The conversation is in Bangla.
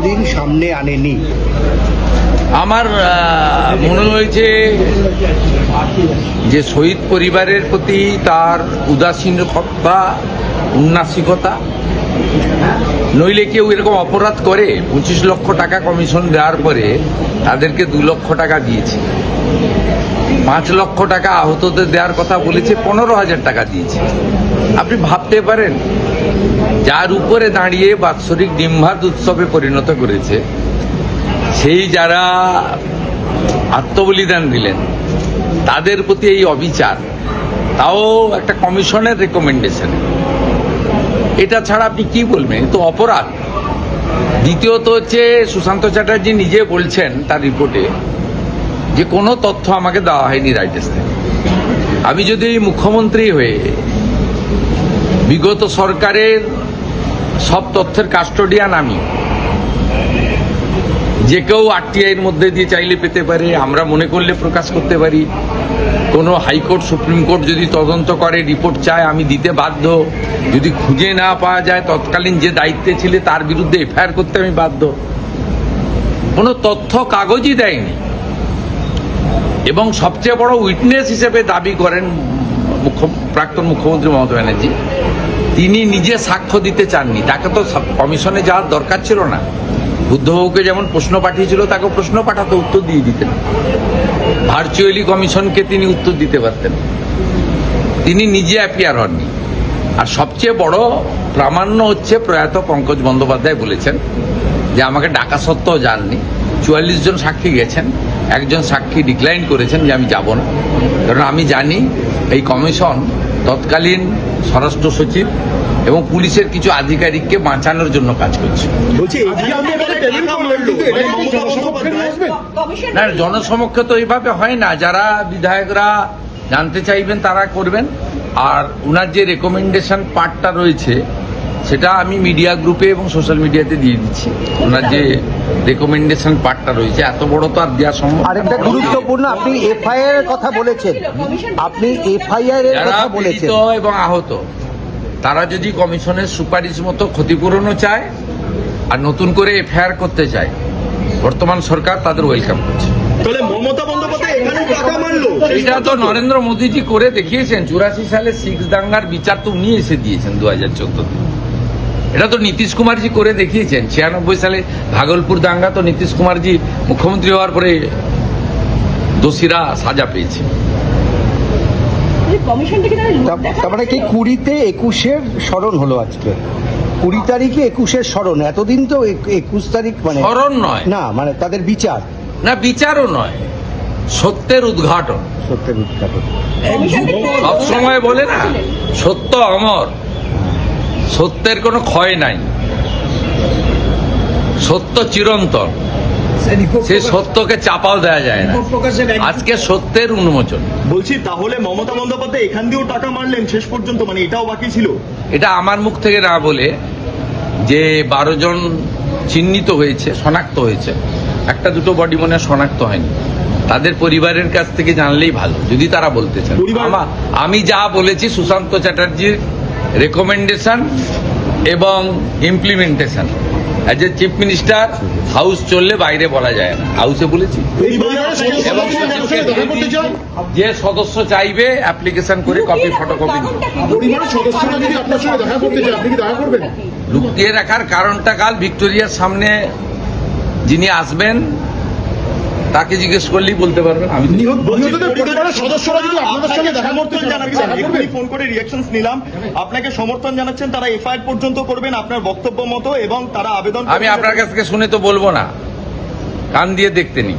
এতদিন সামনে আনেনি? আমার মনে হয়েছে যে শহীদ পরিবারের প্রতি তার উদাসীনতা, উন্নাসিকতা, নইলে কেউ এরকম অপরাধ করে 25 লক্ষ টাকা কমিশন দেওয়ার পরে তাদেরকে 2 লক্ষ টাকা দিয়েছে, 5 লক্ষ টাকা আহতদের দেওয়ার কথা বলেছে, 15,000 টাকা দিয়েছে। আপনি ভাবতে পারেন যার উপরে দাঁড়িয়ে বাৎসরিক ডিম্বাদ উৎসবে পরিণত করেছে, সেই যারা আত্মবলিদান দিলেন তাদের প্রতি এই অবিচার, তাও একটা কমিশনের রেকমেন্ডেশন, এটা ছাড়া আপনি কি বলবেন? এ তো অপরাধ। দ্বিতীয়ত হচ্ছে, সুশান্ত চ্যাটার্জি নিজে বলছেন তার রিপোর্টে যে কোনো তথ্য আমাকে দেওয়া হয়নি রাইটার্স থেকে। আমি যদি মুখ্যমন্ত্রী হয়ে বিগত সরকারের সব তথ্যের কাস্টোডিয়ান, আমি যে কেউ আরটিআইয়ের মধ্যে দিয়ে চাইলে পেতে পারে, আমরা মনে করলে প্রকাশ করতে পারি, কোনো হাইকোর্ট সুপ্রিম কোর্ট যদি তদন্ত করে রিপোর্ট চায় আমি দিতে বাধ্য, যদি খুঁজে না পাওয়া যায় তৎকালীন যে দায়িত্বে ছিলে তার বিরুদ্ধে এফআইআর করতে আমি বাধ্য। কোনো তথ্য কাগজই দেয়নি, এবং সবচেয়ে বড় উইটনেস হিসেবে দাবি করেন প্রাক্তন মুখ্যমন্ত্রী মমতা ব্যানার্জি, তিনি নিজে সাক্ষ্য দিতে চাননি। তাকে তো কমিশনে যাওয়ার দরকার ছিল না। বুদ্ধবাবুকে যেমন প্রশ্ন পাঠিয়েছিল তাকে প্রশ্ন পাঠাতে উত্তর দিয়ে দিতেন, ভার্চুয়ালি কমিশনকে তিনি উত্তর দিতে পারতেন। তিনি নিজে অ্যাপিয়ার হননি। আর সবচেয়ে বড় প্রামাণ্য হচ্ছে প্রয়াত পঙ্কজ বন্দ্যোপাধ্যায় বলেছেন যে আমাকে ডাকা সত্ত্বেও যাননি। 44 জন সাক্ষী গেছেন, একজন সাক্ষী ডিক্লাইন করেছেন যে আমি যাব না, কারণ আমি জানি এই কমিশন তৎকালীন স্বরাষ্ট্র সচিব এবং পুলিশের কিছু আধিকারিককে বাঁচানোর জন্য কাজ করছে। না, জনসমক্ষে তো এইভাবে হয় না। যারা বিধায়করা জানতে চাইবেন তারা করবেন। আর উনার যে রেকমেন্ডেশন পার্টটা রয়েছে সেটা আমি মিডিয়া গ্রুপে এবং সোশ্যাল মিডিয়াতে দিয়ে দিচ্ছি। ওনার যে রেকমেন্ডেশন পার্টটা রয়েছে এত বড় তো আর দেওয়া সম্ভব। আরেকটা গুরুত্বপূর্ণ, আপনি এফআইআর এর কথা বলেছেন, আপনি এফআইআর এর কথা বলেছেন, এবং আহত তারা যদি কমিশনের সুপারিশ মতো ক্ষতিপূরণও চায় আর নতুন করে এফআইআর করতে চায়, বর্তমান সরকার তাদের ওয়েলকাম করছে। এটা তো নরেন্দ্র মোদীজি করে দেখিয়েছেন। 84 সালে 6 দাঙ্গার বিচার তো উনি এসে দিয়েছেন 2014-তে। এটা তো নীতিশ কুমারজি করে দেখিয়েছেন। 96 সালে ভাগলপুর দাঙ্গা তো নীতিশ কুমারজি মুখ্যমন্ত্রী হওয়ার পরে দোষীরা সাজা পেয়েছে। তার মানে কি 20-তে 21-এর স্মরণ হলো আজকে? 20 তারিখে 21-এর স্মরণ। এতদিন তো 21 তারিখ মানে স্মরণ নয় না, মানে তাদের বিচার না, বিচারও নয়, সত্যের উদ্ঘাটন। সত্যের উদ্ঘাটন সবসময় বলে না, সত্য অমর, সত্যের কোনো ক্ষয় নাই, সত্য চিরন্তন, সেই সত্যকে চাপাও দেওয়া যায় না। আজকে সত্যের উন্মোচন। বলছি, তাহলে মমতা বন্দ্যোপাধ্যায় এখান দিয়েও টাকা মারলেন শেষ পর্যন্ত, মানে এটাও বাকি ছিল? এটা আমার মুখ থেকে না বলে, যে 12 জন চিহ্নিত হয়েছে, শনাক্ত হয়েছে, একটা দুটো বডি মনে শনাক্ত হয়নি, তাদের পরিবারের কাছ থেকে জানলেই ভালো যদি তারা বলতে চান। আমি যা বলেছি সুশান্ত চ্যাটার্জির রেকমেন্ডেশন এবং implementation, as a chief minister house চললে বাইরে বলা যায় না, হাউসে বলেছি। এবং যে সদস্য চাইবে অ্যাপ্লিকেশন করে কপি ফটোকপি লুকিয়ে রাখার কারণটা কাল ভিক্টোরিয়ার সামনে যিনি আসবেন তাকে জিজ্ঞেস করলেই বলতে পারবেন। আমি ফোন করে রিঅ্যাকশনস নিলাম, আপনাকে সমর্থন জানাচ্ছেন, তারা এফআইআর পর্যন্ত করবেন আপনার বক্তব্য মতো, এবং তারা আবেদন। আমি আপনার কাছ থেকে শুনে তো বলবো না, কান দিয়ে দেখতে নি।